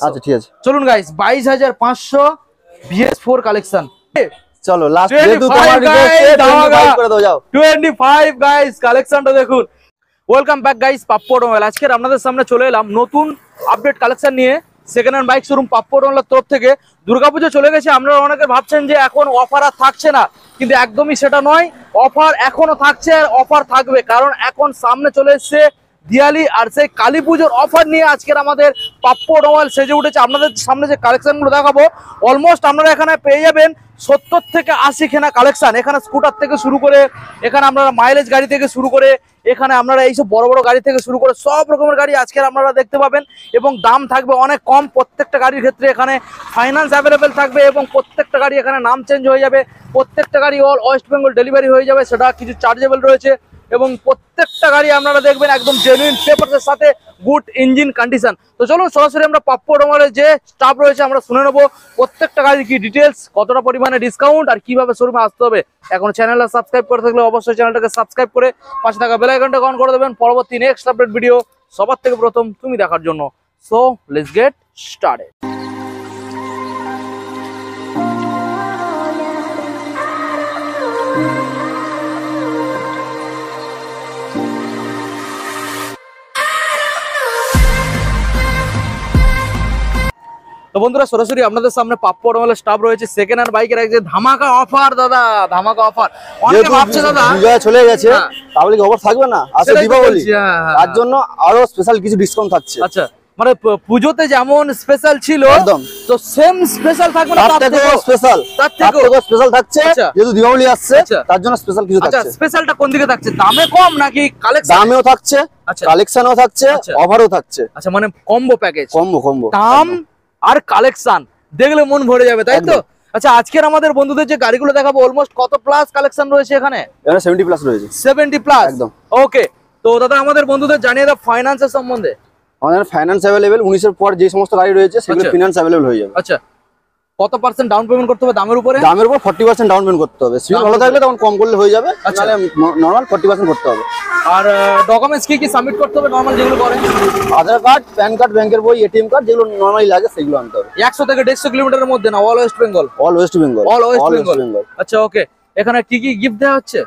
আচ্ছা ঠিক আছে, চলুন গাইস 22,500 BS4 কালেকশন। চলো লাস্ট যেহেতু তোমার রিকোয়েস্টে 25 করে দাও, যাও 25 গাইস কালেকশনটা দেখুন। Welcome back guys, Pappu automobile. আজকে আপনাদের সামনে চলে এলাম নতুন আপডেট কালেকশন নিয়ে second hand bike showroom Pappu অটোমোবাইলের তরফ থেকে। দুর্গাপুজো চলে গেছে, আপনারা অনেকে ভাবছেন যে এখন অফার আর থাকছে না, কিন্তু একদমই সেটা নয়। অফার এখনো থাকছে আর অফার থাকবে, কারণ এখন সামনে চলে এসছে দিওয়ালি আর সেই কালী পুজোর অফার নিয়ে আজকের আমাদের পাপ্পু অটোমোবাইল সেজে উঠেছে। আপনাদের সামনে যে কালেকশনগুলো দেখাবো অলমোস্ট আপনারা এখানে পেয়ে যাবেন 70 থেকে 80 খানা কালেকশন। এখানে স্কুটার থেকে শুরু করে, এখানে আপনারা মাইলেজ গাড়ি থেকে শুরু করে, এখানে আপনারা এইসব বড় বড় গাড়ি থেকে শুরু করে সব রকমের গাড়ি আজকের আপনারা দেখতে পাবেন, এবং দাম থাকবে অনেক কম। প্রত্যেকটা গাড়ির ক্ষেত্রে এখানে ফাইন্যান্স অ্যাভেলেবেল থাকবে, এবং প্রত্যেকটা গাড়ি এখানে নাম চেঞ্জ হয়ে যাবে। প্রত্যেকটা গাড়ি অল ওয়েস্ট বেঙ্গল ডেলিভারি হয়ে যাবে, সেটা কিছু চার্জেবল রয়েছে। এবং প্রত্যেকটা গাড়ি আপনারা দেখবেন একদম জেনুইন পেপারসের সাথে গুড ইঞ্জিন কন্ডিশন। তো চলুন সরাসরি আমরা পাপ্পু অটোমোবাইলের যে স্টাফ রয়েছে আমরা শুনে নেবো প্রত্যেকটা গাড়ির কি ডিটেলস, কতটা পরিমাণে ডিসকাউন্ট আর কিভাবে শোরুমে আসতে হবে। এখন চ্যানেলটা সাবস্ক্রাইব করে থাকলে অবশ্যই চ্যানেলটাকে সাবস্ক্রাইব করে পাশে থাকা বেল আইকনটা অন করে দেবেন পরবর্তী নেক্সট আপডেট ভিডিও সবার থেকে প্রথম তুমি দেখার জন্য। So let's get started. তো বন্ধুরা সরাসরি আপনাদের সামনে পাপ্পু অটোমোবাইলের স্টাফ রয়েছে। সেকেন্ড হ্যান্ড বাইকের এক যে ধামাকা অফার, দাদা ধামাকা অফার অনেকে ভাবছে দাদা বিজয় চলে গেছে তাহলে কি অফার থাকবে না? আসলে দীপাবলি তার জন্য আরো স্পেশাল কিছু ডিসকাউন্ট থাকছে। আচ্ছা, মানে পুজোতে যেমন স্পেশাল ছিল একদম, তো সেম স্পেশাল থাকবে না? তার থেকেও স্পেশাল, তার থেকেও স্পেশাল থাকছে। যেহেতু দীপাবলি আসছে তার জন্য স্পেশাল কিছু থাকছে। আচ্ছা, স্পেশালটা কোন দিকে থাকছে? দামে কম নাকি কালেকশন? দামেও থাকছে, কালেকশনও থাকছে, অফারও থাকছে। আচ্ছা, মানে কম্বো প্যাকেজ, কম্বো দাম আর কালেকশন দেখলে মন ভরে যাবে, তাই তো? আচ্ছা, আজকের আমাদের বন্ধুদের যে গাড়িগুলো দেখাবো অলমোস্ট কত প্লাস কালেকশন রয়েছে এখানে? 70 প্লাস রয়েছে। 70 প্লাস একদম। ওকে, তো দাদা আমাদের বন্ধুদের জানিয়ে দাও ফাইন্যান্সের সম্বন্ধে। আমাদের ফাইন্যান্স अवेलेबल 19 এর পর যে সমস্ত গাড়ি রয়েছে সেগুলো ফাইন্যান্স अवेलेबल হয়ে যাবে। আচ্ছা, কত পার্সেন্ট ডাউন পেমেন্ট করতে হবে দামের উপরে? দামের উপর 40% ডাউন পেমেন্ট করতে হবে। সিভিল ভালো থাকলে তখন কম করলে হয়ে যাবে, নালে নরমাল 40% করতে হবে। আর ডকুমেন্টস কি কি সাবমিট করতে হবে নরমাল যেগুলো করে? আধার কার্ড, প্যান কার্ড, ব্যাংকের বই, এটিএম কার্ড যেগুলো নরমালি লাগে সেগুলো আনতে হবে। 100 থেকে 150 কিলোমিটারের মধ্যে না? All West Bengal? All West Bengal. All West Bengal. আচ্ছা ওকে, এখানে কি কি গিফট দেওয়া হচ্ছে?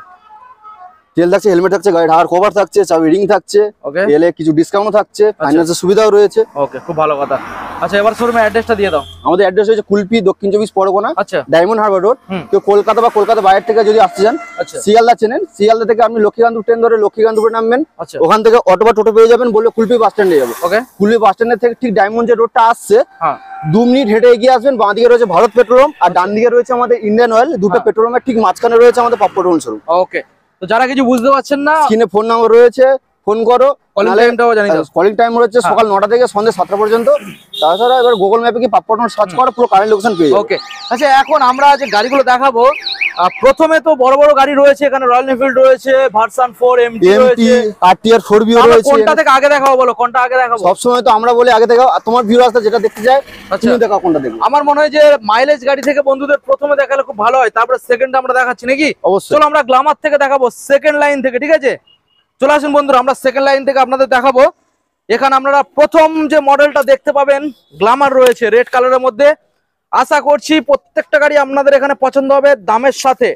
তেল থাকছে, হেলমেট থাকছে, গাড়ি ঢাকার কভার থাকছে, চাবি রিং থাকছে, এলে কিছু ডিসকাউন্ট থাকছে, ফাইন্যান্সের সুবিধাও রয়েছে। ওকে, খুব ভালো কথা। আচ্ছা, এবার শোরুমের অ্যাড্রেসটা দিয়ে দাও। আমাদের অ্যাড্রেস হচ্ছে কুলপি, দক্ষিণ 24 পরগনা, আচ্ছা, ডায়মন্ড হারবার রোড। তো কলকাতা বা কলকাতা বাইরে থেকে যদি আসতে চান, শিয়ালদা চেনেন, শিয়ালদা থেকে আপনি লক্ষ্মীকান্তপুর ট্রেন ধরে লক্ষ্মীকান্তপুরে নামবেন। ওখান থেকে অটো বা টোটো পেয়ে যাবেন, বললে কুলপি বাস স্ট্যান্ডে যাবে। ওকে, কুলপি বাস স্ট্যান্ডের থেকে ঠিক ডায়মন্ড যে রোডটা আসছে 2 মিনিট হেঁটে এগিয়ে আসবেন। বাঁ দিকে রয়েছে ভারত পেট্রোলিয়াম আর ডান দিকে রয়েছে আমাদের ইন্ডিয়ান অয়েল। দুটো পেট্রোলিয়ামের ঠিক মাঝখানে রয়েছে আমাদের পাপ্পু অটোমোবাইল শোরুম। ওকে, তো যারা কিছু বুঝতে পারছেন না, স্ক্রিনে ফোন নাম্বার রয়েছে, ফোন করো। কলিং টাইম রয়েছে সকাল 9টা থেকে সন্ধ্যা 7টা পর্যন্ত। তাছাড়া এবার গুগল ম্যাপে কি পাপ্পু অটোমোবাইল সার্চ করো, পুরো কারেন্ট লোকেশন পেয়ে যাবে। ওকে, আচ্ছা এখন আমরা যে গাড়িগুলো দেখাবো প্রথমে তো বড় বড় গাড়ি রয়েছে, এখানে রয়্যাল এনফিল্ড রয়েছে, ভার্সন 4 এমটি রয়েছে, আরটিআর 4বিও রয়েছে। কোনটা থেকে আগে দেখাবো বলো, কোনটা আগে দেখাবো? সব সময় তো আমরা বলি আগে দেখাও, আর তোমার ভিউয়ার্সরা যেটা দেখতে চায় তুমি দেখাও, কোনটা দেখবে। আমার মনে হয় যে মাইলেজ গাড়ি থেকে বন্ধুদের প্রথমে দেখালে খুব ভালো হয়, তারপরে সেকেন্ড আমরা দেখাচ্ছি নাকি? অবশ্যই। চলো আমরা গ্ল্যামার থেকে দেখাবো, সেকেন্ড লাইন থেকে, ঠিক আছে? চলে আসুন বন্ধুরা, আমরা সেকেন্ড লাইন থেকে আপনাদের দেখাবো। এখানে আপনারা প্রথম যে মডেলটা দেখতে পাবেন গ্ল্যামার রয়েছে রেড কালারের মধ্যে। আশা করছি প্রত্যেকটা গাড়ি আপনাদের এখানে পছন্দ হবে দামের সাথে।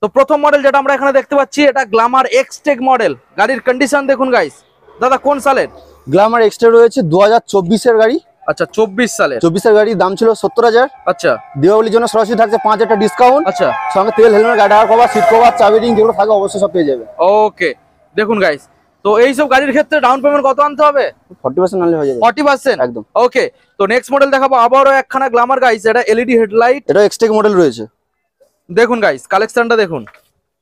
তো প্রথম মডেল যেটা আমরা এখানে দেখতে পাচ্ছি এটা গ্ল্যামার এক্সটেক মডেল। গাড়ির কন্ডিশন দেখুন গাইস। দাদা কোন সালের? গ্ল্যামার এক্সটেক রয়েছে 2024 এর গাড়ি। আচ্ছা, 24 সালের। 24 এর গাড়ি, দাম ছিল 70,000। আচ্ছা, দিওয়ালির জন্য সরাসরি থাকছে 5,000 টাকা ডিসকাউন্ট। আচ্ছা, সঙ্গে তেল, হেলমেট, গাড়ি ঢাকার কভার, সিট কভার, চাবি রিং যেগুলো থাকে অবশ্যই সব পেয়ে যাবে। ওকে, দেখুন গাইস, তো এইসব গাড়ির ক্ষেত্রে ডাউন পেমেন্ট কত আনতে হবে? 40% আনলে হয়ে যাবে। 40% একদম। ওকে, তো নেক্সট মডেল দেখাবো আবারও একখানা গ্ল্যামার গাইস। এটা এলইডি হেডলাইট, এটা এক্সটেক মডেল রয়েছে। দেখুন গাইস কালেকশনটা দেখুন।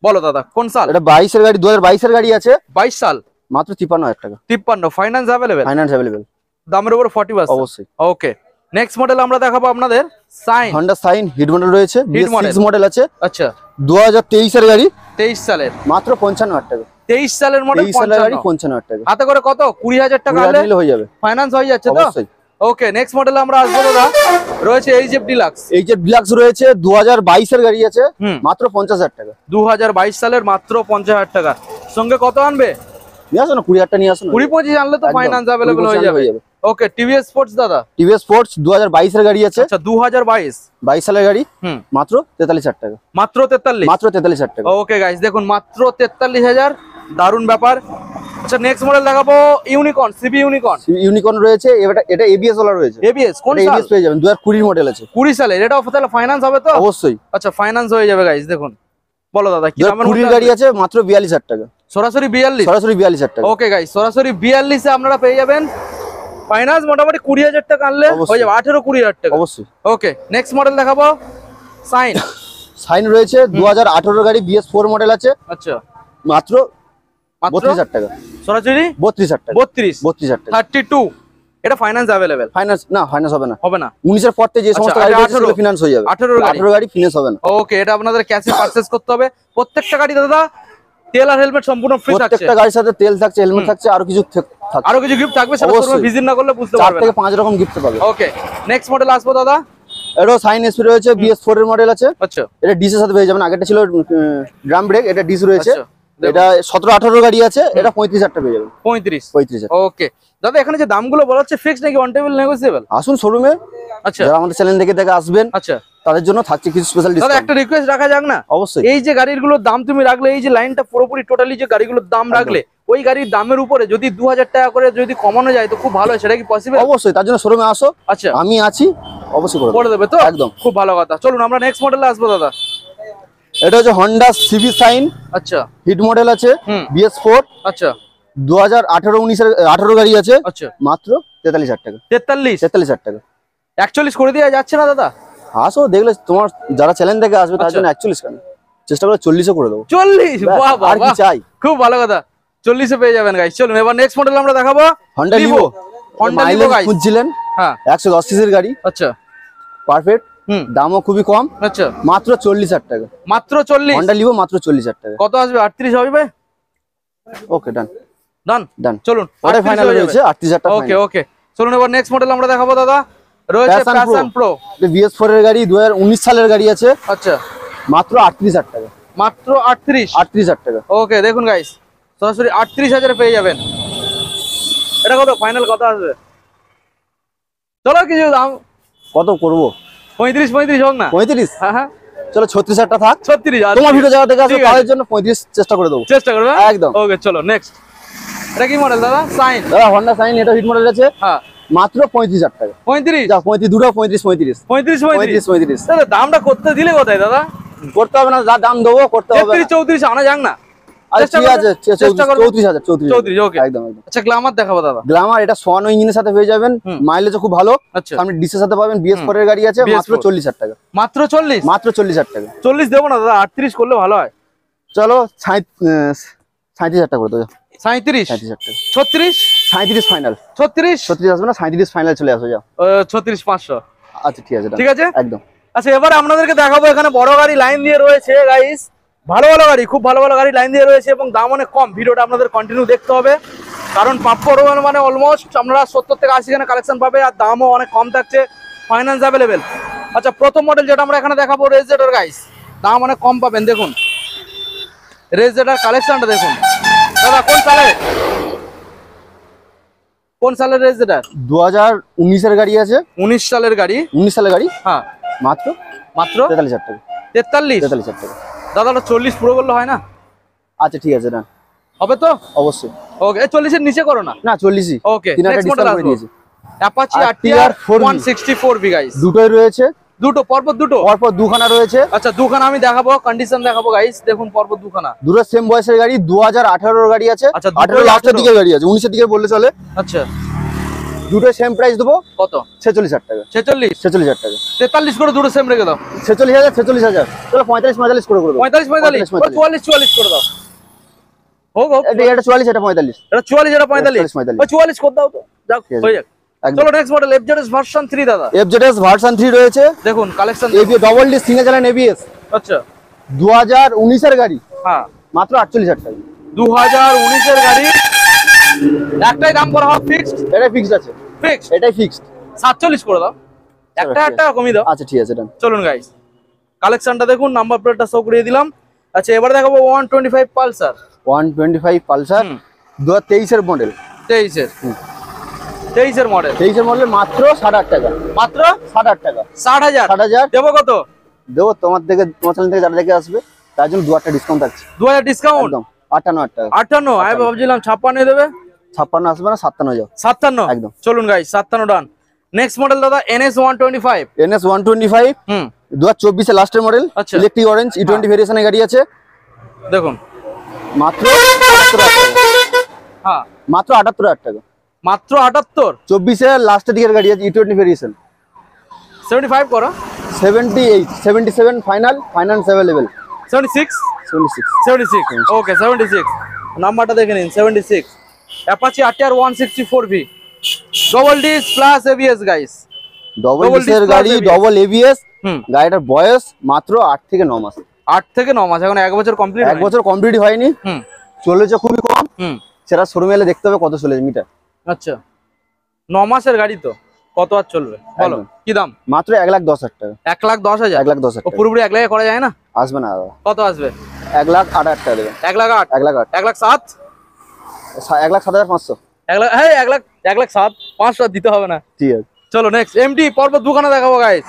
বলো দাদা কোন সাল? এটা 22 এর গাড়ি, 2022 এর গাড়ি আছে। 22 সাল, মাত্র 53,000 টাকা। 53, ফাইন্যান্স अवेलेबल? Finance available. দামের উপর 40%? অবশ্যই। ওকে, নেক্সট মডেল আমরা দেখাবো আপনাদের Shine. Honda Shine hit model রয়েছে, হিট মডেল আছে। আচ্ছা, 2023 এর গাড়ি, 23 সালের, মাত্র 55,000 টাকা। 23 সালের মডেল, 55,000 টাকা। হাতে করে কত? 20,000 টাকা হলে হয়ে যাবে, ফাইন্যান্স হয়ে যাচ্ছে তো? অবশ্যই। ওকে, নেক্সট মডেল আমরা আসবো দাদা, রয়েছে এইচএফ ডিলাক্স। এইচএফ ডিলাক্স রয়েছে 2022 এর গাড়ি আছে, মাত্র 50,000 টাকা। 2022 সালের, মাত্র 50,000 টাকা। সঙ্গে কত আনবে? নিয়ে আসো না, 20,000 টাকা নিয়ে আসো না। 20-25 আনলে তো ফাইন্যান্স अवेलेबल হয়ে যাবে। ওকে টিভিএস স্পোর্টস দাদা, টিভিএস স্পোর্টস 2022 এর গাড়ি আছে। আচ্ছা 2022 22 সালের গাড়ি, মাত্র 43,000 টাকা। মাত্র 43, মাত্র 43,000 টাকা। ওকে গাইস দেখুন মাত্র 43,000, দারুন ব্যাপার। আচ্ছা নেক্সট মডেল দেখাবো ইউনিকর্ন, সিবি ইউনিকর্ন। ইউনিকর্ন রয়েছে, এটা এবিএস ওলা রয়েছে। এবিএস কোন সাল? এবিএস পেয়ে যাবেন, 2020 মডেল আছে। 20 সালের, এটা তাহলে ফাইনান্স হবে তো? অবশ্যই। আচ্ছা ফাইনান্স হয়ে যাবে গাইস। দেখুন বলো দাদা কি দামের 2020 গাড়ি আছে, মাত্র 42,000 টাকা। সরাসরি 42? সরাসরি 42,000 টাকা। ওকে গাইস সরাসরি 42 এ আপনারা পেয়ে যাবেন ফাইনান্স। মোটামুটি 20,000 টাকা আনলে হয়ে যাবে 18-20,000 টাকা। অবশ্যই। ওকে নেক্সট মডেল দেখাবো সাইন। সাইন রয়েছে 2018 গাড়ি, BS4 মডেল আছে। আচ্ছা মাত্র 32,000 টাকা। সরাসরি 32,000 টাকা। 32,000 টাকা। 32 এটা ফাইনান্স अवेलेबल? ফাইনান্স না, ফাইনান্স হবে না। হবে না 19 এর পর থেকে যে সমস্ত গাড়ি আছে সেগুলো ফিনান্স হয়ে যাবে। 18 গাড়ি ফিনান্স হবে না। ওকে এটা আপনাদের ক্যাশে পারচেজ করতে হবে। প্রত্যেকটা গাড়ি দাদা তেল আর হেলমেট সম্পূর্ণ ফ্রি থাকছে। প্রত্যেকটা গাড়ির সাথে তেল থাকছে, হেলমেট থাকছে, আরো কিছু থাকছে। আরো কিছু গিফট থাকবে, সেটা তোমরা ভিজিট না করলে বুঝতে 4 পারবে না। থেকে 5 রকম গিফট পাবে। ওকে নেক্সট মডেল আসবো দাদা। এটাও সাইন এসপি রয়েছে, BS4 এর মডেল আছে। আচ্ছা এটা ডিসের সাথে পেয়ে যাবেন। আগেরটা ছিল ড্রাম ব্রেক, এটা ডিস রয়েছে। এটা 17-18 গাড়ি আছে, এটা 35,000 টাকা পেয়ে যাবেন। 35। ওকে দাদা এখানে যে দামগুলো বলা হচ্ছে ফিক্সড নাকি অন টেবল নেগোসিয়েবল? আসুন শোরুমে, আচ্ছা যারা আমাদের চ্যানেল দেখে আসবেন, আচ্ছা তাদের জন্য থাকছে কিছু স্পেশাল দাদা ডিসকাউন্ট। একটা রিকোয়েস্ট রাখা যাক না? অবশ্যই। এই যে গাড়িগুলোর দাম তুমি রাখলে, এই যে লাইনটা পুরোপুরি টোটালি যে গাড়িগুলোর দাম রাখলে, ওই গাড়ির দামের উপরে যদি 2000 টাকা করে যদি কমানো যায় তো খুব ভালো হয়। সেটা কি পসিবল? অবশ্যই, তার জন্য শোরুমে আসো। আচ্ছা আমি আছি, অবশ্যই করে দেবে তো? একদম। খুব ভালো কথা। চলুন আমরা নেক্সট মডেলে আসবো দাদা। এটা হচ্ছে Honda CB সাইন, আচ্ছা হিট মডেল আছে, BS4। আচ্ছা 2018-19 এর 18 গাড়ি আছে। আচ্ছা মাত্র 43,000 টাকা। 43 টাকা। 41 করে দেওয়া যাচ্ছে না দাদা? আসো, দেখলে তোমার যারা চ্যানেল দেখে আসবে তার জন্য 41 কেন, চেষ্টা করে 40 করে দেবো। 40? বাহ বাহ, আর কি চাই। খুব ভালো কথা। 40 এ পেয়ে যাবেন গাইস। চলুন এবার নেক্সট মডেল আমরা দেখাবো Honda Livo। Honda Livo mileage guys. খুঁজছিলেন? হ্যাঁ 110 সিসির গাড়ি, আচ্ছা পারফেক্ট, দামও খুবই কম। আচ্ছা মাত্র 40,000 টাকা। মাত্র 40? Honda Livo মাত্র 40,000 টাকা। কত আসবে? 38 হবে? ওকে ডান ডান ডান। চলুন ওটা ফাইনাল রয়েছে 38,000 টাকা। ওকে ওকে চলুন এবার নেক্সট মডেল আমরা দেখাবো দাদা। রয়েছে প্যাশন প্রো, BS4 এর গাড়ি, 2019 সালের গাড়ি আছে। আচ্ছা মাত্র 38,000 টাকা। মাত্র 38,000 টাকা। ওকে দেখুন গাইস সরাসরি 38,000 পেয়ে যাবেন। এটা কত ফাইনাল কত আসবে? চলো কিছু দাম কত করবো? 35 হোক না? 35? হ্যাঁ হ্যাঁ চলো 36,000 টাকা থাক। 36 তোমার ভিডিও যারা দেখে আসবে তাদের জন্য 35 চেষ্টা করে দেবো। চেষ্টা করবে একদম। ওকে চলো নেক্সট। এটা কি মডেল দাদা? সাইন। দাদা Honda সাইন, এটা হিট মডেল আছে। হ্যাঁ মাত্র 35,000 টাকা। 35? যা 35 দুটো 35 দাদা দামটা করতে দিলে কোথায় দাদা? করতে হবে না, যা দাম দেবো করতে হবে। 34 আনা যাক না? আচ্ছা ঠিক আছে, চেষ্টা করব। 34,000। ওকে একদম একদম। আচ্ছা গ্ল্যামার দেখাবো দাদা। গ্ল্যামার এটা সোয়ানো ইঞ্জিনের সাথে পেয়ে যাবেন, মাইলেজও খুব ভালো। আচ্ছা আপনি ডিসের সাথে পাবেন। BS4 এর গাড়ি আছে, মাত্র 40,000 টাকা। মাত্র 40? মাত্র 40,000 টাকা। 40 দেবো না দাদা, 38 করলে ভালো হয়। চলো 37,000 টাকা করে দেবো। 37? 37,000 টাকা। 36? 37 ফাইনাল। 36 আসবে না, 37 ফাইনাল চলে আসো যাও। 36,500। আচ্ছা ঠিক আছে, ঠিক আছে একদম। আচ্ছা এবার আপনাদেরকে দেখাবো এখানে বড় গাড়ি লাইন দিয়ে রয়েছে গাইস। ভালো ভালো গাড়ি, খুব ভালো ভালো গাড়ি লাইন দিয়ে রয়েছে এবং দাম অনেক কম। ভিডিওটা আপনাদের কন্টিনিউ দেখতে হবে, কারণ পাপ্পু অটোমোবাইল মানে অলমোস্ট আপনারা 70 থেকে 80 খানে কালেকশন পাবে আর দামও অনেক কম থাকছে, ফাইন্যান্স অ্যাভেলেবেল। আচ্ছা প্রথম মডেল যেটা আমরা এখানে দেখাবো রেজ জেডার গাইস, দাম অনেক কম পাবেন। দেখুন রেজ জেডার কালেকশনটা দেখুন দাদা। কোন সালের রেজ জেডার? 2019 এর গাড়ি আছে। 19 সালের গাড়ি? 19 সালের গাড়ি। হ্যাঁ মাত্র 43,000 টাকা। 43,000 টাকা। দাদা 40 পুরো করলে হয় না? আচ্ছা ঠিক আছে, না হবে তো? অবশ্যই। ওকে 40 এর নিচে করো না। না 40ই। ওকে তিনটা নেক্সট মডেল ডিসকাউন্ট করে আসবো দিয়েছি। Apache RTR RTR 164V guys. দুটোই রয়েছে। দুটো পরপর দুটো? পরপর দুখানা রয়েছে। আচ্ছা দুখানা আমি দেখাবো, কন্ডিশন দেখাবো গাইস। দেখুন পরপর দুখানা, দুটো সেম বয়সের গাড়ি। 2018 এর গাড়ি আছে। আচ্ছা 18 লাস্টের দিকে গাড়ি আছে, 19 এর দিকে বললে চলে। আচ্ছা দুটো সেম প্রাইস দেবো। কত? 46,000 টাকা। 46,000 টাকা। 43 করে দুটো সেম রেখে দাও। 46,000 চলো 45 করে দেবো। 45 44 করে দাও। হোক এটা 44, এটা 45। এটা 44 এটা 45 44 করে দাও তো, যাক হয়ে যাক। চলো নেক্সট মডেল FZS ভার্সন 3 দাদা। FZS ভার্সন 3 রয়েছে। দেখুন collection double D single channel ABS। আচ্ছা 2019 এর গাড়ি। হ্যাঁ মাত্র 48,000 টাকা। 2019 এর গাড়ি, একটাই দাম করা হবে ফিক্সড? এটা ফিক্সড আছে। ফিক্সড? এটাই ফিক্সড। 47 করে দাও, একটা টাকা কমিয়ে দাও। আচ্ছা ঠিক আছে ডান। চলুন গাইস কালেকশনটা দেখুন, নাম্বার প্লেটটা শো করিয়ে দিলাম। আচ্ছা এবার দেখাবো 125 পালসার। 125 পালসার 2023 এর মডেল। 23 এর 23 এর মডেল মাত্র 60,000 টাকা, মাত্র 60,000 টাকা, 60,000 60,000 দেবো কত? দেবো তোমার চ্যানেল থেকে যারা দেখে আসবে তার জন্য 2,000 টাকা ডিসকাউন্ট থাকছে। 2000 ডিসকাউন্ট, একদম 58,000 টাকা। 58, আমি ভাবছিলাম 56 দেবে। 56 আসবে না, 57 যাও। 57 একদম। চলুন গাইস 57 ডান। নেক্সট মডেল দাদা NS 125। NS 125 2024 এর লাস্টের মডেল, আচ্ছা। ইলেকট্রিক অরেঞ্জ E20 ভেরিয়েশনের গাড়ি আছে। দেখুন মাত্র 78,000 টাকা, হ্যাঁ মাত্র 78,000 টাকা। মাত্র 78। 24 এর লাস্টের দিকের গাড়ি আছে E20 ভেরিয়েশন। 75 করো। 78 77 ফাইনান্স अवेलेबल। 76 76 76 ওকে 76 নাম্বারটা দেখে নিন 76 Apache RTR 164V double disc plus ABS guys. Double ডিসের গাড়ি, ডবল ABS। গাড়িটার বয়স মাত্র 8 থেকে 9 মাস। 8 থেকে 9 মাস, এখন 1 বছর কমপ্লিট। 1 বছর কমপ্লিট হয়নি, চলেছে খুবই কম। সেটা শোরুমে এলে দেখতে হবে কত চলেছে মিটার। আচ্ছা 9 মাসের গাড়ি তো কত আর চলবে বলো, কি দাম? মাত্র 1,10,000 টাকা। 1,10,000 1,10,000 ও পুরোপুরি 1 লাখে করা যায় না? আসবে না দাদা। কত আসবে? 1,08,000 টাকা দেবেন। 1,08,000 1,08,000 1,07,000 1,07,500। 1 লাখ, হ্যাঁ 1,07,000 500 দিতে হবে না। ঠিক আছে চলো নেক্সট MT পর্ব দুখানা দেখাবো গাইস।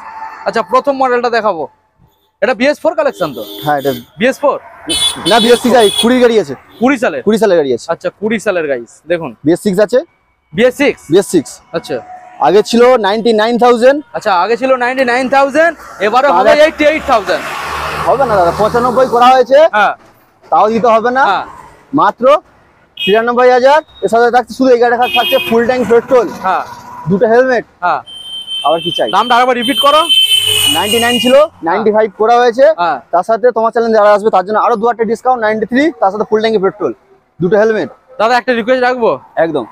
আচ্ছা প্রথম মডেলটা দেখাবো, এটা BS4 কালেকশন তো? হ্যাঁ এটা BS4 না, BS6 গাড়ি, 20 গাড়ি আছে। 20 সালের 20 সালের গাড়ি আছে। আচ্ছা 20 সালের গাইস দেখুন BS6 আছে। BS6 আচ্ছা আগে ছিল 99,000। আচ্ছা আগে ছিল 99,000, এবারে হবে 88,000। হবে না দাদা, 95 করা হয়েছে। হ্যাঁ তাও দিতে হবে না, হ্যাঁ মাত্র 93,000। এর সাথে থাকছে শুধু এই গাড়িটা থাকছে ফুল ট্যাঙ্ক পেট্রোল, হ্যাঁ দুটো হেলমেট। হ্যাঁ আবার কি চাই? দামটা আরেকবার রিপিট করো। 99 ছিল, 95 করা হয়েছে। হ্যাঁ তার সাথে তোমার চ্যানেল যারা আসবে তার জন্য আরো 2,000 টাকা ডিসকাউন্ট। 93 তার সাথে ফুল ট্যাঙ্কি পেট্রোল, দুটো হেলমেট। দাদা একটা রিকোয়েস্ট রাখবো, একদম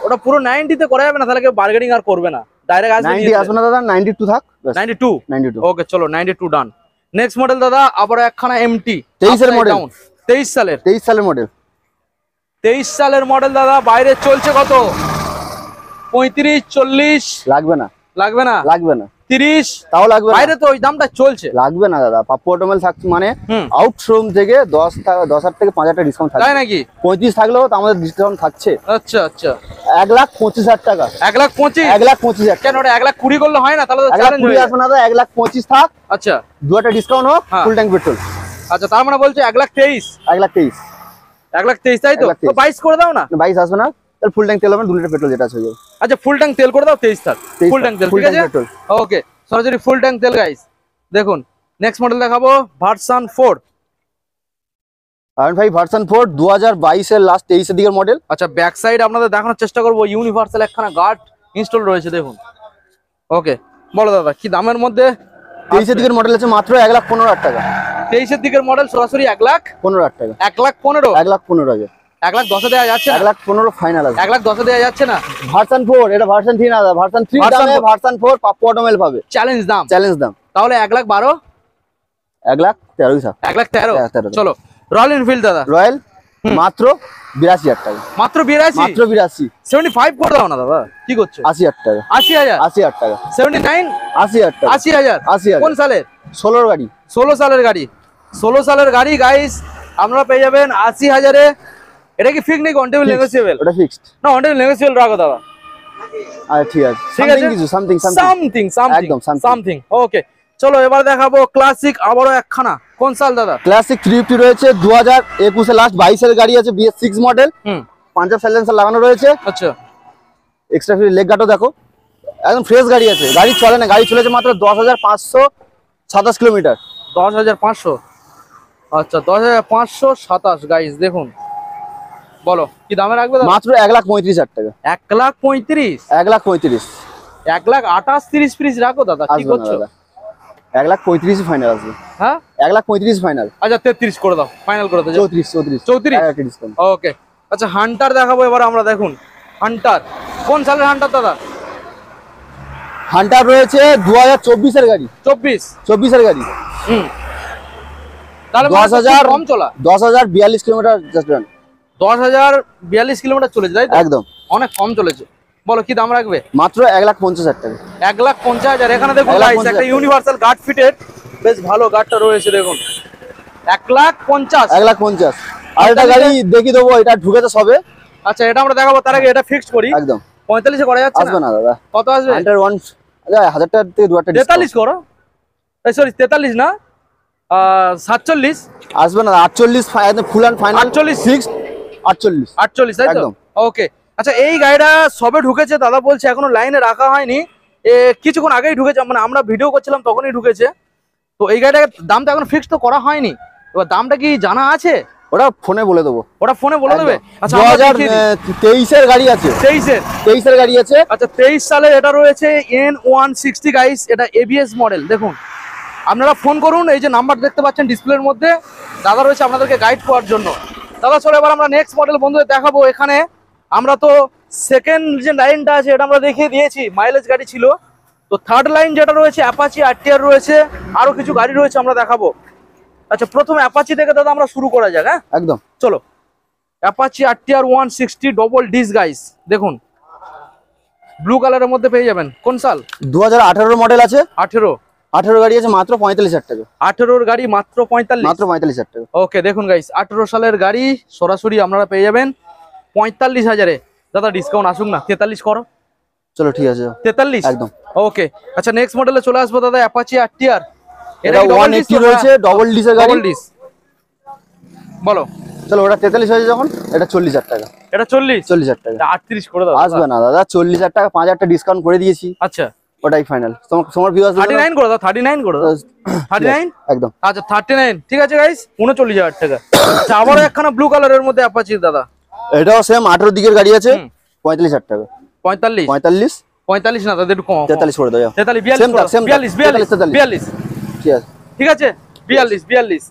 ওটা পুরো 90 তে করা যাবে না, তাহলে কেউ বার্গেনিং আর করবে না, ডাইরেক্ট আসবে 90 আসবে না দাদা, 92 থাক। 92 ওকে চলো 92 ডান। নেক্সট মডেল দাদা আবার একখানা MT 23 এর মডেল, 23 সালের 23 সালের মডেল। 23 সালের মডেল দাদা, বাইরে চলছে কত? 35 40 লাগবে না, লাগবে না, লাগবে না 30 তাও লাগবে না। বাইরে তো ওই দামটা চলছে, লাগবে না দাদা। পাপ্পু অটোমোবাইল থাকছে মানে আউট শোরুম থেকে 10,000 থেকে 5,000 টাকা ডিসকাউন্ট থাকছে। তাই নাকি? 35 থাকলেও তো আমাদের ডিসকাউন্ট থাকছে। আচ্ছা আচ্ছা 1,25,000 টাকা। 1,25,000 1,25,000 কেন? ওটা 1,20,000 করলে হয় না? তাহলে তো চ্যালেঞ্জ হয়ে 1,20,000 যাবে। আসবে না দাদা, 1,25,000 থাক। আচ্ছা 2 টাকা ডিসকাউন্ট হোক, হ্যাঁ। Full tank petrol. আচ্ছা তার মানে বলছে 1,23,000 1,23,000 1,23,000 তাই তো? 1,23,000 তো 22 করে দাও না। 22 আসবে না, তাহলে ফুল ট্যাঙ্ক তেল হবে, 2 লিটার পেট্রোল যেটা আছে হয়ে যাবে। আচ্ছা ফুল ট্যাঙ্ক তেল করে দাও 23 থাক, ফুল ট্যাঙ্ক তেল, ফুল ঠিক আছে ট্যাঙ্ক পেট্রোল। ওকে সরাসরি ফুল ট্যাঙ্ক তেল গাইস। দেখুন নেক্সট মডেল দেখাবো ভার্সন 4। ভাই ভার্সন 4 2022 এর লাস্ট 23 এর দিকের মডেল। আচ্ছা ব্যাক সাইড আপনাদের দেখানোর চেষ্টা করবো, ইউনিভার্সাল একখানা গার্ড ইনস্টল রয়েছে দেখুন। ওকে বলো দাদা কি দামের মধ্যে? 23 এর দিকের মডেল আছে মাত্র 1,15,000 টাকা। 23 এর দিকের মডেল সরাসরি 1,15,000 টাকা। 1,15,000 1,15,000 1,10,000 দেওয়া যাচ্ছে না? 1,15,000 ফাইনাল আছে। 1,10,000 দেওয়া যাচ্ছে না? ভার্সন 4 এটা ভার্সন 3 না দাদা, ভার্সন 3 Version দামে 4 ভার্সন 4 পাপ্পু অটোমোবাইল পাবে। চ্যালেঞ্জ দাম, চ্যালেঞ্জ দাম তাহলে 1,12,000 1,13,000 স্যার। 1,13,000 চলো রয়্যাল এনফিল্ড দাদা রয়্যাল মাত্র 82,000 টাকা। মাত্র 82 মাত্র 82 75 করে দাও না দাদা, কি করছো? 80,000 টাকা। 80,000 80,000 টাকা। 79 80,000 টাকা। 80,000 80,000 কোন সালের? 16 গাড়ি। 16 সালের গাড়ি, 16 সালের গাড়ি গাইস আমরা পেয়ে যাবেন 80,000 এ। এটা কি ফিক্স নাকি অন টেবিল নেগোসিয়েবল? ওটা ফিক্সড না অন টেবিল নেগোসিয়েবল রাখো দাদা। আচ্ছা ঠিক আছে, ঠিক আছে কিছু সামথিং একদম সামথিং ওকে চলো এবার দেখাবো ক্লাসিক আবারও একখানা। কোন সাল দাদা? ক্লাসিক 350 রয়েছে 2021 এর লাস্ট 22 এর গাড়ি আছে, BS6 মডেল। পাঞ্জাব সাইলেন্সার লাগানো রয়েছে। আচ্ছা এক্সট্রা ফ্রি লেগ গার্ডও দেখো, একদম ফ্রেশ গাড়ি আছে। গাড়ি চলে না, গাড়ি চলেছে মাত্র 10,527 কিলোমিটার। 10,500 আচ্ছা 10,527 গাইস দেখুন। বলো কি দামে রাখবে দাদা? মাত্র 1,35,000 টাকা। 1,35,000 1,35,000 1,28,30 পিস রাখো দাদা, কি আসবে না করছো? দাদা, 1,35,000 ফাইনাল আসবে। হ্যাঁ 1,35,000 ফাইনাল। আচ্ছা 33 করে দাও, ফাইনাল করে দাও। 34 ডিসকাউন্ট। ওকে আচ্ছা হান্টার দেখাবো এবার আমরা। দেখুন হান্টার কোন সালের হান্টার দাদা? হান্টার রয়েছে 2024 এর গাড়ি। 24 এর গাড়ি। তাহলে 10,000 কম চলা। 10,042 কিলোমিটার জাস্ট রান। 10,042 কিলোমিটার চলেছে তাই তো? একদম অনেক কম চলেছে। বলো কি দাম রাখবে? মাত্র 1,50,000 টাকা। 1,50,000 এখানে দেখুন গাইস 1,50,000 একটা ইউনিভার্সাল গার্ড ফিটেড, বেশ ভালো গার্ডটা রয়েছে দেখুন। 1,50,000 1,50,000 আর এটা গাড়ি দেখিয়ে দেবো, এটা ঢুকেছে সবে। আচ্ছা এটা আমরা দেখাবো, তার আগে এটা ফিক্সড করি। একদম 45 এ করা যাচ্ছে আসবে না দাদা। কত আসবে? 1000 টাকা থেকে 2000 টাকা 43 করো, এই সরি 43 না 47 আসবে না 48 একদম ফুল এন্ড ফাইনাল 48 ফিক্সড 48 48 তাই তো? একদম। ওকে আচ্ছা, এই গাড়িটা সবে ঢুকেছে দাদা বলছে, এখনো লাইনে রাখা হয়নি, কিছুক্ষণ আগেই ঢুকেছে, মানে আমরা ভিডিও করছিলাম তখনই ঢুকেছে। তো এই গাড়িটার দামটা এখন ফিক্স তো করা হয়নি, এবার দামটা কি জানা আছে? ওটা ফোনে বলে দেবো। ওটা ফোনে বলে দেবে। আচ্ছা 2023 এর গাড়ি আছে, 23 এর গাড়ি আছে। আচ্ছা 23 সালে এটা রয়েছে N160 গাইস, এটা ABS মডেল। দেখুন আপনারা ফোন করুন, এই যে নাম্বার দেখতে পাচ্ছেন ডিসপ্লের মধ্যে, দাদা রয়েছে আপনাদেরকে গাইড করার জন্য। দাদা চলো এবার আমরা নেক্সট মডেল বন্ধুদের দেখাবো। এখানে আমরা তো সেকেন্ড যে লাইনটা আছে এটা আমরা দেখিয়ে দিয়েছি, মাইলেজ গাড়ি ছিল। তো থার্ড লাইন যেটা রয়েছে অ্যাপাচি RTR রয়েছে, আরো কিছু গাড়ি রয়েছে আমরা দেখাবো। আচ্ছা প্রথমে অ্যাপাচি থেকে দাদা আমরা শুরু করা যাক। হ্যাঁ একদম চলো। Apache RTR 160 double disc guys, দেখুন ব্লু কালারের মধ্যে পেয়ে যাবেন। কোন সাল? 2018 মডেল আছে। 18 গাড়ি আছে মাত্র 45,000 টাকা। 18 গাড়ি মাত্র 45,000 টাকা। ওকে দেখুন গাইস, 18 সালের গাড়ি সরাসরি আপনারা পেয়ে যাবেন 45,000-এ। দাদা ডিসকাউন্ট আসুক না, 43 করো। চলো ঠিক আছে 43 একদম। ওকে আচ্ছা নেক্সট মডেলে চলে আসবো দাদা, অ্যাপাচি RTR। এটা 180 রয়েছে, ডবল ডিসের গাড়ি। ডবল ডিস বলো। চলো ওটা 43 হয়েছে যখন, এটা 40,000 টাকা। এটা 40,000 টাকা। 38 করে দাও। আসবে না দাদা, 40,000 টাকা, 5,000 টাকা ডিসকাউন্ট করে দিয়েছি। আচ্ছা ওটাই ফাইনাল। তোমার ভিউয়ার্স 39 করে দাও, 39 করে দাও। 39 একদম। আচ্ছা 39 ঠিক আছে গাইস, 39,000 টাকা। আচ্ছা আবারও একখানা ব্লু কালারের মধ্যে অ্যাপাচি দাদা, এটাও সেম 18 দিকের গাড়ি আছে, 45,000 টাকা। 45 না দাদা, একটু কম। 43 করে দাও। 43 42 ঠিক আছে 42।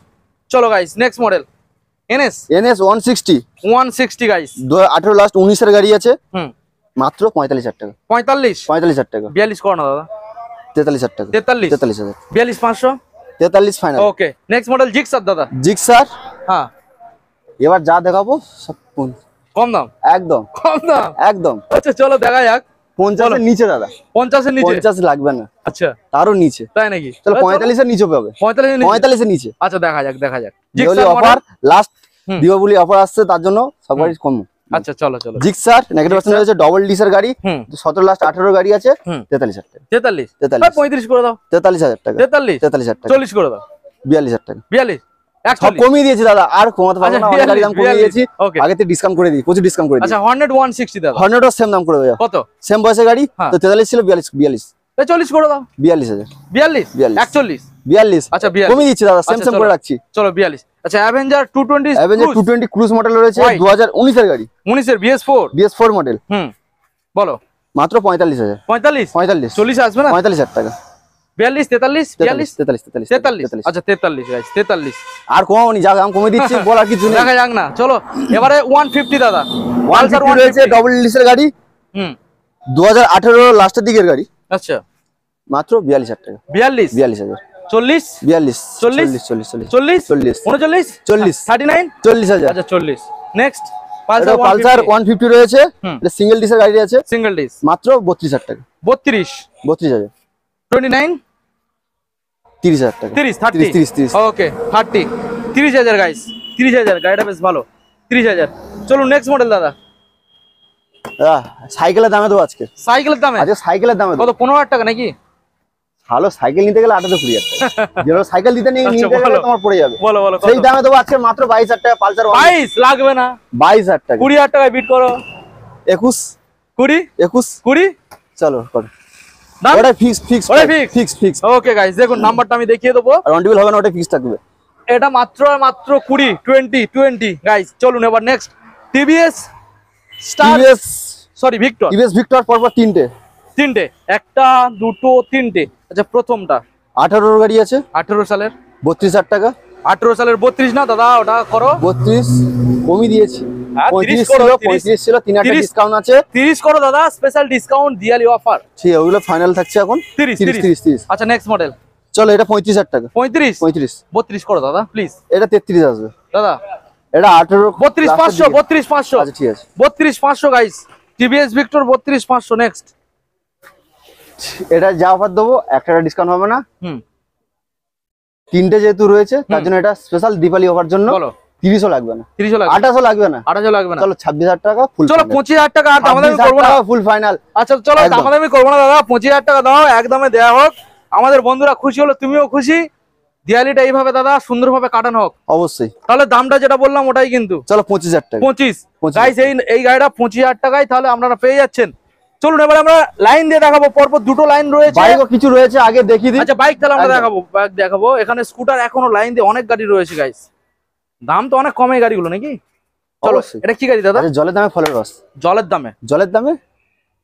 চলো guys next model NS 160 guys, 18 last 19 এর গাড়ি আছে, মাত্র 45,000 টাকা। 45,000 টাকা। 42 করো না দাদা। 43,000 টাকা। 43,000 42,500। 43 final. Okay next model Gixxer দাদা। জিক্সার হ্যাঁ এবার যা দেখাবো সব কম দাম, একদম কম দাম একদম। আচ্ছা চলো দেখা যাক। 50 এর নিচে দাদা, 50 এর নিচে? 50 লাগবে না। আচ্ছা তারও নিচে তাই নাকি? চলো 45 এর নিচে পাবে। 45 এর নিচে। আচ্ছা দেখা যাক Gixxer offer last Deepavali offer আসছে, তার জন্য সব গাড়ি কম। আচ্ছা চলো জিক্সার নেগেটিভ পার্সেন্ট রয়েছে, ডবল ডিসের গাড়ি, 17 লাস্ট 18 গাড়ি আছে, 43,000 টাকা। 43 35 করে দাও। 43,000 টাকা। 43,000 টাকা। 40 করে দাও। 42,000 টাকা। 42 সব কমিয়ে দিয়েছি দাদা, আর কমাতে পারবো না, অনেক গাড়ি দাম কমিয়ে দিয়েছি। ওকে আগে থেকে ডিসকাউন্ট করে দিই, প্রচুর ডিসকাউন্ট করে দিই। আচ্ছা হর্নেট 160 দাদা। হর্নেটও সেম দাম করে দেবো। কত? সেম বয়সের গাড়ি তো 43 ছিল, 42 40 করে দাও। 42,000 42 41 42 আচ্ছা 42 কমিয়ে দিচ্ছি দাদা, সেম করে রাখছি। চলো 42। আচ্ছা অ্যাভেঞ্জার 220 ক্রুজ মডেল রয়েছে, 2019 এর গাড়ি, 19 এর BS4 মডেল। বলো মাত্র 45,000। 45 40 আসবে না? 45,000 টাকা। 42 43 42 43। আচ্ছা 43 গাইস 43 আর কমাওনি, যা দাম কমিয়ে দিচ্ছি, বলার কিছু নেই। দেখা যাক না। চলো এবারে 150 দাদা। পালসার 150 রয়েছে, ডবল ডিসের গাড়ি, 2018 লাস্টের দিকের গাড়ি। আচ্ছা মাত্র 42,000 টাকা। 42,000 40 42 40 40 40 39 39 40,000। আচ্ছা 40 নেক্সট পালসার 150 রয়েছে, এটা সিঙ্গেল ডিসের গাড়ি আছে, সিঙ্গেল ডিস, মাত্র 32,000 টাকা। 32,000 29 30,000 টাকা। 30 ওকে 30,000 গাইস, 30,000 গাড়িটা বেশ ভালো। 30,000। চলো নেক্সট মডেল দাদা। সাইকেলের দামে দেবো আজকে। সাইকেলের দামে? আজকে সাইকেলের দামে কত? 15,000 টাকা নাকি? ভালো সাইকেল নিতে গেলে 28,000 টাকা। যেগুলো সাইকেল নিতে গেলে তোমার পড়ে যাবে। বলো সেই দামে দেবো আজকে মাত্র 22,000 টাকা। পালসার 22 লাগবে না, 22,000 টাকা। 20,000 টাকা বিট করো। 21 20 চলো করো। ডান? ওটা ফিক্স। ওকে গাইস দেখুন নাম্বারটা আমি দেখিয়ে দেবো, রন্ডিবল হবে না, ওটা ফিক্স থাকবে। এটা মাত্র 20 গাইস। চলুন এবার next TVS star, sorry Victor. TVS Victor পরপর তিনটে, একটা দুটো তিনটে। আচ্ছা প্রথমটা 18 গাড়ি আছে, 18 সালের, 32,000 টাকা। 18 সালের 32 না দাদা, ওটা করো 32 কমিয়ে দিয়েছি। 35 ছিল 3 ডিসকাউন্ট আছে, 30 করো দাদা, স্পেশাল ডিসকাউন্ট দিয়ালি অফার। ঠিক আছে, ওগুলো ফাইনাল থাকছে এখন 30। আচ্ছা নেক্সট মডেল চলো, এটা 35,000 টাকা। 35 32 করো দাদা প্লিজ। এটা 33 আসবে দাদা। এটা 18 32,500 32,500। আচ্ছা ঠিক আছে 32,500 গাইস, টিভিএস ভিক্টর 32,500। নেক্সট এটা যা অফার দেবো, একটা ডিসকাউন্ট হবে না। তিনটে যেহেতু রয়েছে তার জন্য এটা স্পেশাল দীপাবলি অফার জন্য 30ও লাগবে না, 30ও লাগবে, 28ও লাগবে না, 28ও লাগবে না। চলো 26,000 টাকা ফুল, চলো 25,000 টাকা, আর দামাদামি করবো না, ফুল ফাইনাল। আচ্ছা চলো দামাদামি করবো না দাদা, 25,000 টাকা দাও, একদমে দেওয়া হোক। আমাদের বন্ধুরা খুশি হলো, তুমিও খুশি, দিওয়ালিটা এইভাবে দাদা সুন্দরভাবে কাটানো হোক। অবশ্যই। তাহলে দামটা যেটা বললাম ওটাই কিন্তু, চলো 25,000 টাকা। 25 গাইস, এই গাড়িটা 25,000 টাকায় তাহলে আপনারা পেয়ে যাচ্ছেন। চলুন এবার আমরা লাইন দিয়ে দেখাবো, পরপর দুটো লাইন রয়েছে, বাইকও কিছু রয়েছে, আগে দেখিয়ে দিই। আচ্ছা বাইক তাহলে আমরা দেখাবো, বাইক দেখাবো। এখানে স্কুটার এখনো লাইন দিয়ে অনেক গাড়ি রয়েছে গাইস, দাম তো অনেক কমে গাড়িগুলো নাকি। চলো এটা কি গাড়ি দাদা? জলের দামে ফলের রস, জলের দামে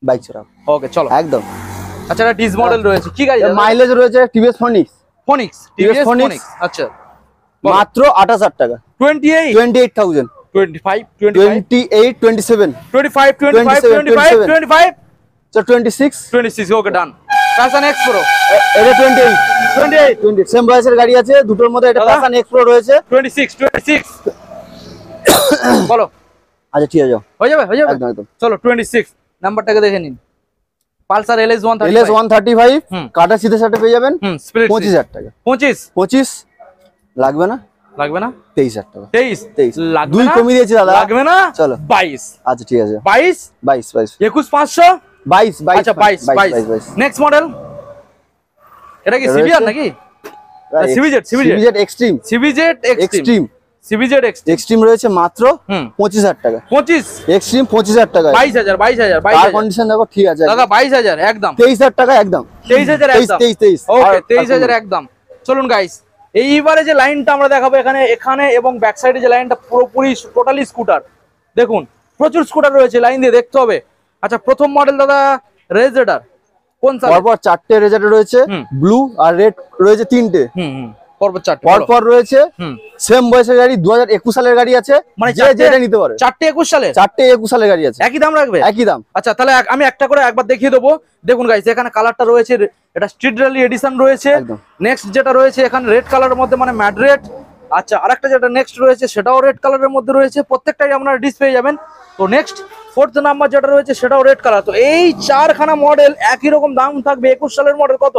বাইক চালাও। ওকে চলো একদম। আচ্ছা এটা ডিস মডেল রয়েছে, কি গাড়ি? মাইলেজ রয়েছে টিভিএস ফোনিক্স। TVS Phoenix. আচ্ছা মাত্র 28,000 টাকা। 28,000, 25 28, 27, 25 26। ওকে ডান। প্যাশন এক্স প্রো এটা 28 সেম বয়সের গাড়ি আছে দুটোর মধ্যে, এটা প্যাশন এক্স প্রো রয়েছে 26 বলো। আচ্ছা ঠিক আছে, হয়ে যাবে একদম একদম। চলো 26 নাম্বারটাকে দেখে নিন, পালসার LS 135 কাটা সিধে সাথে পেয়ে যাবেন। 25,000 টাকা। 25 লাগবে না, 23,000 টাকা। 23 লাগবে দুই না, কমিয়ে দিয়েছি দাদা, লাগবে না। চলো 22। আচ্ছা ঠিক আছে, 22 21,500। 22 আচ্ছা 22। নেক্সট মডেল, এটা কি সিভিআর নাকি? সিভিজেড এক্সট্রিম রয়েছে মাত্র 25,000 টাকা। 25 এক্সট্রিম 25,000 টাকা। 22,000 কন্ডিশন দেখো ঠিক আছে দাদা, 22,000 একদম, 23,000 টাকা একদম, 23,000 একদম, 23 ওকে 23,000 একদম। চলুন গাইস, এইবারে যে লাইনটা আমরা দেখাবো এখানে এবং ব্যাক সাইডে যে লাইনটা পুরোপুরি টোটালি স্কুটার, দেখুন প্রচুর স্কুটার রয়েছে, লাইন দিয়ে দেখতে হবে। আচ্ছা প্রথম মডেল দাদা রেজেডার, কোন সাল? পরপর 4টে রেজেডার রয়েছে, ব্লু আর রেড রয়েছে 3টে, পরপর 4টে পরপর রয়েছে। সেম বয়সের গাড়ি, 2021 সালের গাড়ি আছে, মানে যেটা নিতে পারে। 4টে 21 সালে, 4টে 21 সালের গাড়ি আছে, একই দাম রাখবে? একই দাম। আচ্ছা তাহলে আমি একটা করে একবার দেখিয়ে দেবো। দেখুন গাইস, এখানে কালারটা রয়েছে, এটা স্ট্রিট র্যালি এডিশন রয়েছে। নেক্সট যেটা রয়েছে এখানে রেড কালারের মধ্যে, মানে ম্যাট রেড। আচ্ছা আরেকটা যেটা নেক্সট রয়েছে সেটাও রেড কালারের মধ্যে রয়েছে, প্রত্যেকটাই আপনারা ডিসপ্লে যাবেন। তো নেক্সট 4th নাম্বার যেটা রয়েছে সেটাও রেড কালার। তো এই 4খানা মডেল একই রকম দাম থাকবে। 21 সালের মডেল কত?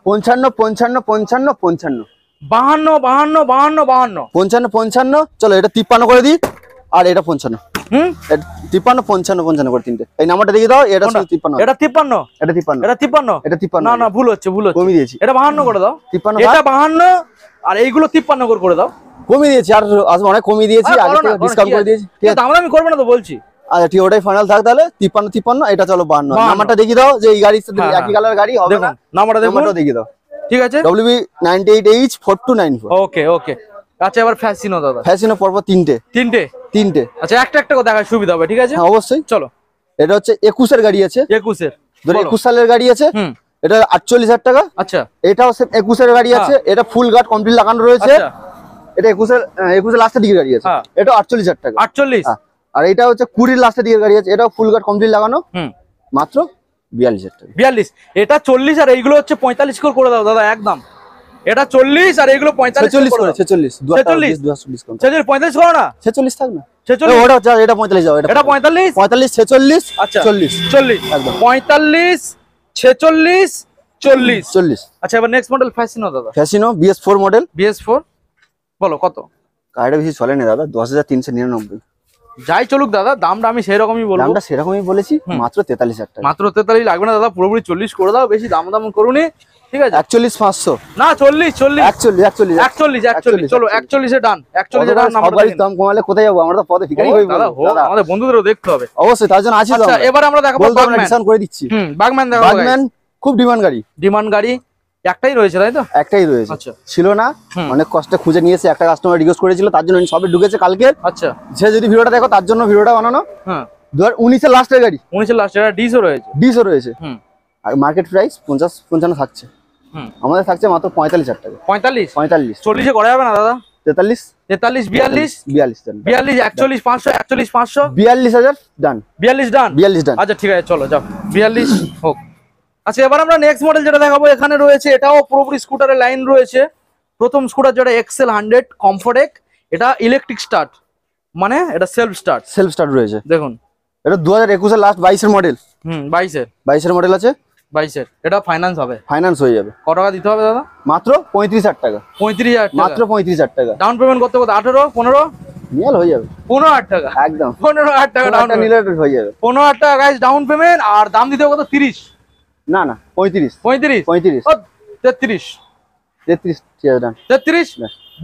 55 55 55 55 52 52 52 55 55। চলো এটা 53 করে দিই, আর এটা 55। 53 55 55 করে তিনটে। এই নাম্বারটা দেখিয়ে দাও, এটা 53, এটা 53, এটা 53, এটা 53, এটা 53। না ভুল হচ্ছে, কমিয়ে দিয়েছি, এটা 52 করে দাও। 53, এটা 52 আর এইগুলো 53 করে দাও। কমিয়ে দিয়েছি, আর আসলে অনেক কমিয়ে দিয়েছি, আগে থেকে ডিসকাউন্ট করে দিয়েছি। ঠিক আছে, দাম করবে না তো বলছি। আচ্ছা ঠিক, ওটাই ফাইনাল থাক তাহলে। 53 53, এটা চলো 52। নাম্বারটা দেখিয়ে দাও, যে এই গাড়ির সাথে একই কালার গাড়ি হবে না। নাম্বারটা দেখিয়ে দাও। ঠিক আছে, WB98H4294। ওকে ওকে। আচ্ছা এবার ফ্যাসিনো দাদা, ফ্যাসিনো পরপর তিনটে। আচ্ছা একটা করে দেখার সুবিধা হবে, ঠিক আছে? হ্যাঁ অবশ্যই, চলো। এটা হচ্ছে 21 এর গাড়ি আছে, 21 সালের গাড়ি আছে, এটা 48,000 টাকা। আচ্ছা এটাও 21 এর গাড়ি আছে, এটা ফুল গার্ড কমপ্লিট লাগানো রয়েছে। এটা 21 এর লাস্টের দিকের গাড়ি আছে, এটা 48,000 টাকা। 48। আর এটা হচ্ছে 20 এর লাস্টের দিকের গাড়ি আছে, এটাও ফুল গার্ড কমপ্লিট লাগানো, মাত্র 42,000 টাকা। 42, এটা 40 আর এইগুলো হচ্ছে 45 করে দাও দাদা একদম। এটা 40 আর এইগুলো 45 করে। 46 ডিসকাউন্ট। 45 করো না, 46 থাক না। 46, ওটা এটা 45 যাও, এটা 45 46 আচ্ছা 40 একদম 45 46 40। আচ্ছা এবার নেক্সট মডেল ফ্যাসিনো দাদা, ফ্যাসিনো BS4 মডেল। BS4 বলো কত? গাড়িটা বেশি চলে না দাদা, 10,399। যাই চলুক দাদা, দামটা আমি সেরকমই বলবো। দামটা সেরকমই বলেছি, মাত্র 43,000 টাকা। মাত্র 43 লাগবে না দাদা, পুরোপুরি 40 করে দাও, বেশি দাম করুনি, ঠিক আছে? 41,500 না 40 41 চলো 41 এ ডান। 41 এ ডান। নাম্বারের দাম কমালে কোথায় যাবো আমরা? তো পথে ভিখারি হই দাদা, আমাদের বন্ধুদেরও দেখতে হবে অবশ্যই, তার জন্য আছি। আচ্ছা এবার আমরা দেখাবো বাগম্যান, ডিসকাউন্ট করে দিচ্ছি। বাগম্যান দেখাবো। বাগম্যান খুব ডিমান্ড গাড়ি, একটাই রয়েছে তাই তো? একটাই রয়েছে, আচ্ছা ছিল না, অনেক কষ্টে খুঁজে নিয়েছে। একটা কাস্টমার রিকোয়েস্ট করেছিল, তার জন্য সবে ঢুকেছে কালকে। আচ্ছা সে যদি ভিডিওটা দেখো, তার জন্য ভিডিওটা বানানো। 2019 এর লাস্টের গাড়ি, 19 এর লাস্ট, এটা ডিসও রয়েছে। আর মার্কেট প্রাইস 50-55 থাকছে, আমাদের থাকছে মাত্র 45,000 টাকা। 45 40 এ করা যাবে না দাদা? 43 42 41 500 41 500 42,000 ডান। 42 ডান। আচ্ছা ঠিক আছে, চলো যাও 42 হোক। আচ্ছা এবার আমরা নেক্সট মডেল যেটা দেখাবো, এখানে রয়েছে, এটাও পুরোপুরি স্কুটারের লাইন রয়েছে। প্রথম স্কুটার যেটা XL 100 কমফোর্টেক, এটা ইলেকট্রিক স্টার্ট, মানে এটা সেলফ স্টার্ট রয়েছে। দেখুন এটা 2021 এর লাস্ট 22 এর মডেল। 22 এর মডেল আছে। 22-এর এটা ফাইন্যান্স হবে? ফাইন্যান্স হয়ে যাবে। কত টাকা দিতে হবে দাদা? মাত্র 35,000 টাকা। 35,000 টাকা? মাত্র 35,000 টাকা। ডাউন পেমেন্ট করতে কত? 18 15 নিয়াল হয়ে যাবে। 15,000 টাকা? একদম 15,000 টাকা ডাউন নিলে হয়ে যাবে। 15,000 টাকা গাইস ডাউন পেমেন্ট। আর দাম দিতে হবে কত? 30? না না 35 35? 35 ও 33 33 ঠিক আছে ডান। 33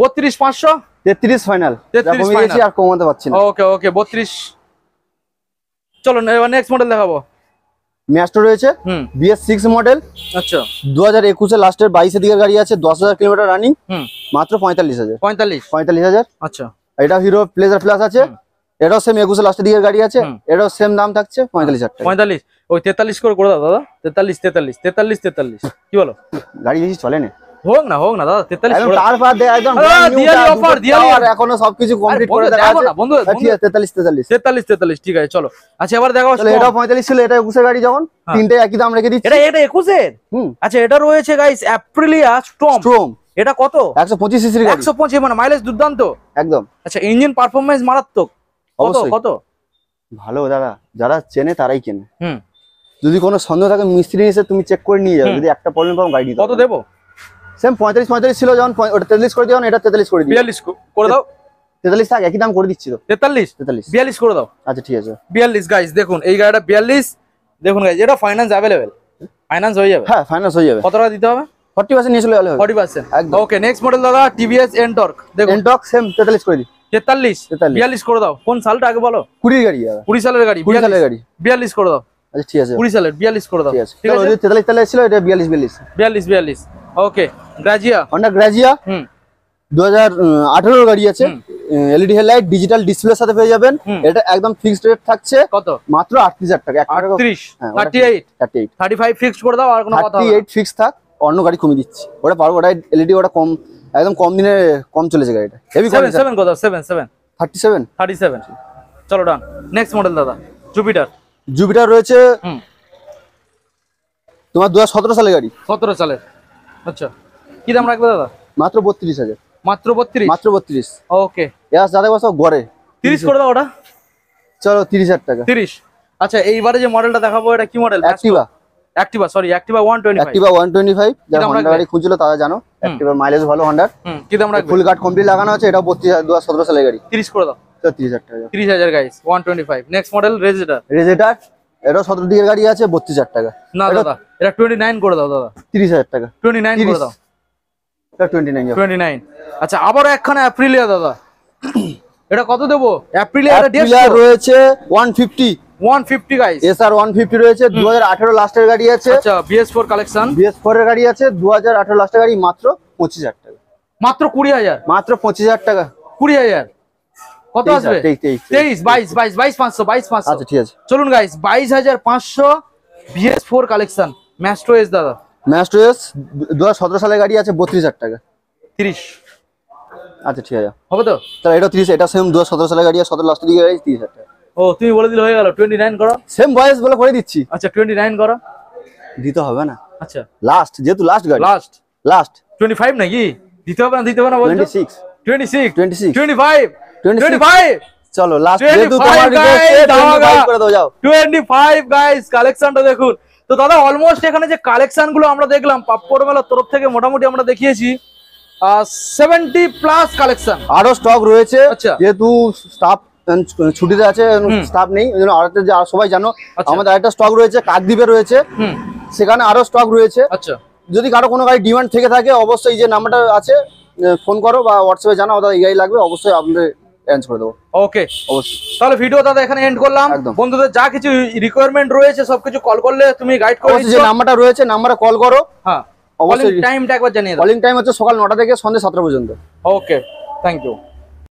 32 500 33 ফাইনাল। 33 কমিয়েছি আর কমাতে পারছি না। ওকে ওকে 32। চলো এবার নেক্সট মডেল দেখাবো। ম্যাস্টো রয়েছে BS6 মডেল। আচ্ছা 2021 এর লাস্টের 22 এর দিকে গাড়ি আছে, 10,000 কিলোমিটার রানিং, মাত্র 45,000। 45,000? আচ্ছা এটা হিরো প্লেজার প্লাস আছে, এটাও সেম 21 লাস্টের দিকে গাড়ি আছে, এটাও সেম দাম থাকছে 45,000 টাকা। 45? ওই 43 করে দাও দাদা। 43 কি বলো? গাড়ি বেশি চলে না। হোক না দাদা 43 একদম তারপর দে একদম দিয়ালি অফার দিয়ালি আর এখনো সবকিছু কমপ্লিট করে দেখা আছে। বন্ধু ঠিক আছে 43 ঠিক আছে চলো। আচ্ছা এবার দেখো এটা 45 ছিল, এটা 21 এর গাড়ি, যখন তিনটে একই দাম রেখে দিচ্ছি। এটা 21 এর? আচ্ছা এটা রয়েছে গাইস অ্যাপ্রিলিয়া স্টর্ম। এটা কত? 125 সিসির গাড়ি। 125 মানে মাইলেজ দুর্দান্ত একদম। আচ্ছা ইঞ্জিন পারফরম্যান্স মারাত্মক। কত? ভালো দাদা, যারা চেনে তারাই কেনে। যদি কোনো সন্দেহ থাকে মিস্ত্রি এসে তুমি চেক করে নিয়ে যাবে, যদি একটা প্রবলেম পাও গাড়ি দিতে। কত দেবো? সেম 35 ছিল যখন, ওটা 43 করে দিও, এটা 43 করে দিও। 42 করে দাও। 43 থাক, একই দাম করে দিচ্ছি তো। 43 42 করে দাও। আচ্ছা ঠিক আছে 42 গাইস দেখুন এই গাড়িটা 42। দেখুন গাইস এটা ফাইন্যান্স अवेलेबल, ফাইন্যান্স হয়ে যাবে। হ্যাঁ ফাইন্যান্স হয়ে যাবে। কত টাকা দিতে হবে? 40% নিয়ে চলে গেলে হবে। 40% একদম। ওকে নেক্সট মডেল দাদা TVS Ntorq। দেখুন Ntorq সেম 43 করে দিই। 43 42 করে দাও। কোন সালটা আগে বলো? 20 গাড়ি দাদা। 20 সালের গাড়ি। 20 সালের গাড়ি। 42 করে দাও। আচ্ছা ঠিক আছে 20 সালের 42 করে দাও। ঠিক আছে 43 তালে ছিল, এটা 42 ওকে গ্রাজিয়া। Honda Grazia 2018 গাড়ি আছে, LED হেডলাইট, ডিজিটাল ডিসপ্লের সাথে পেয়ে যাবেন। এটা একদম ফিক্সড রেট থাকছে কত? মাত্র 38,000 টাকা। 38 38 35 ফিক্সড করে দাও। আর কোনো কথা হবে? 38 ফিক্স থাক, অন্য গাড়ি কমিয়ে দিচ্ছি। ওটা পারবো, ওটা LED, ওটা কম, একদম কম দিনে কম চলেছে গাড়িটা। হেভি 7 কত? 7 37। চলো ডান। নেক্সট মডেল দাদা জুপিটার রয়েছে তোমার 2017 সালের গাড়ি। 17 সালের। আচ্ছা কি দাম রাখবে দাদা? মাত্র 32,000। মাত্র 32? মাত্র 32। ওকে এস যাদের বসো গড়ে 30 করে দাও ওটা। চলো 30,000 টাকা। 30। আচ্ছা এইবারে যে মডেলটা দেখাবো এটা কি মডেল? অ্যাক্টিভা সরি অ্যাক্টিভা 125। যারা Honda গাড়ি খুঁজছিল তারা জানো, অ্যাক্টিভার মাইলেজ ভালো Honda। কি দাম রাখবে? ফুল কাট কমপ্লিট লাগানো আছে, এটা 2017 সালের গাড়ি। 30 করে দাও। 30,000 টাকা। 30,000 গাইস 125। Next model রেজেটার। এটা 17 দিকের গাড়ি আছে, 32,000 টাকা। না দাদা এটা 29 করে দাও দাদা। 30,000 টাকা। 29 করে দাও। এটা 29। আচ্ছা আবার একখানা অ্যাপ্রিলিয়া দাদা। এটা কত দেবো? অ্যাপ্রিলিয়া রয়েছে 150 গাইস। SR 150 রয়েছে, 2018 লাস্টের গাড়ি আছে। আচ্ছা BS4 কালেকশন। BS4 এর গাড়ি আছে, 2018 লাস্টের গাড়ি, মাত্র 25,000 টাকা। মাত্র 20,000? মাত্র 25,000 টাকা। 20,000 কত আসবে? 23 22,500। আচ্ছা ঠিক আছে চলুন guys 22,500 BS4 collection Maestro S দাদা। ম্যাস্ট্রো এস 2017 সালের গাড়ি আছে, 32,000 টাকা। 30। আচ্ছা ঠিক আছে হবে তো? তাহলে এটা 30, এটা সেম 2017 সালের গাড়ি, 17 লাস্টের দিকে গাড়ি, 30,000 টাকা। ও তুমি বলে দিলে হয়ে গেল। 29 করো। সেম বয়স বলে করে দিচ্ছি। আচ্ছা 29 করো। দিতে হবে না। আচ্ছা লাস্ট, যেহেতু লাস্ট গাড়ি। লাস্ট 25 নাকি? দিতে হবে না বলছো? 26 25 চলো লাস্ট, যেহেতু তোমার রিকোয়েস্ট 25 করে দাও, যাও 25 গাইস। কালেকশনটা দেখুন তো দাদা। অলমোস্ট এখানে যে কালেকশন গুলো আমরা দেখলাম পাপ্পড় মেলার তরফ থেকে মোটামুটি আমরা দেখিয়েছি 70+ কালেকশন। আরো স্টক রয়েছে। আচ্ছা যেহেতু স্টাফ ছুটিতে আছে, স্টাফ নেই, ওই জন্য আরেকটা যে সবাই জানো আমাদের আরেকটা স্টক রয়েছে কাকদ্বীপে রয়েছে, সেখানে আরো স্টক রয়েছে। আচ্ছা যদি কারো কোনো গাড়ি ডিমান্ড থেকে থাকে অবশ্যই যে নাম্বারটা আছে ফোন করো বা হোয়াটসঅ্যাপে জানাও, এই গাড়ি লাগবে, অবশ্যই আপনাদের অ্যারেঞ্জ করে দেবো। ওকে অবশ্যই। তাহলে ভিডিও দাদা এখানে এন্ড করলাম। বন্ধুদের যা কিছু রিকোয়ারমেন্ট রয়েছে সবকিছু কল করলে তুমি গাইড করে দিচ্ছ। যে নাম্বারটা রয়েছে নাম্বারে কল করো। হ্যাঁ অবশ্যই। টাইমটা একবার জানিয়ে দাও। কলিং টাইম হচ্ছে সকাল 9টা থেকে সন্ধ্যে 7টা পর্যন্ত। Okay thank you.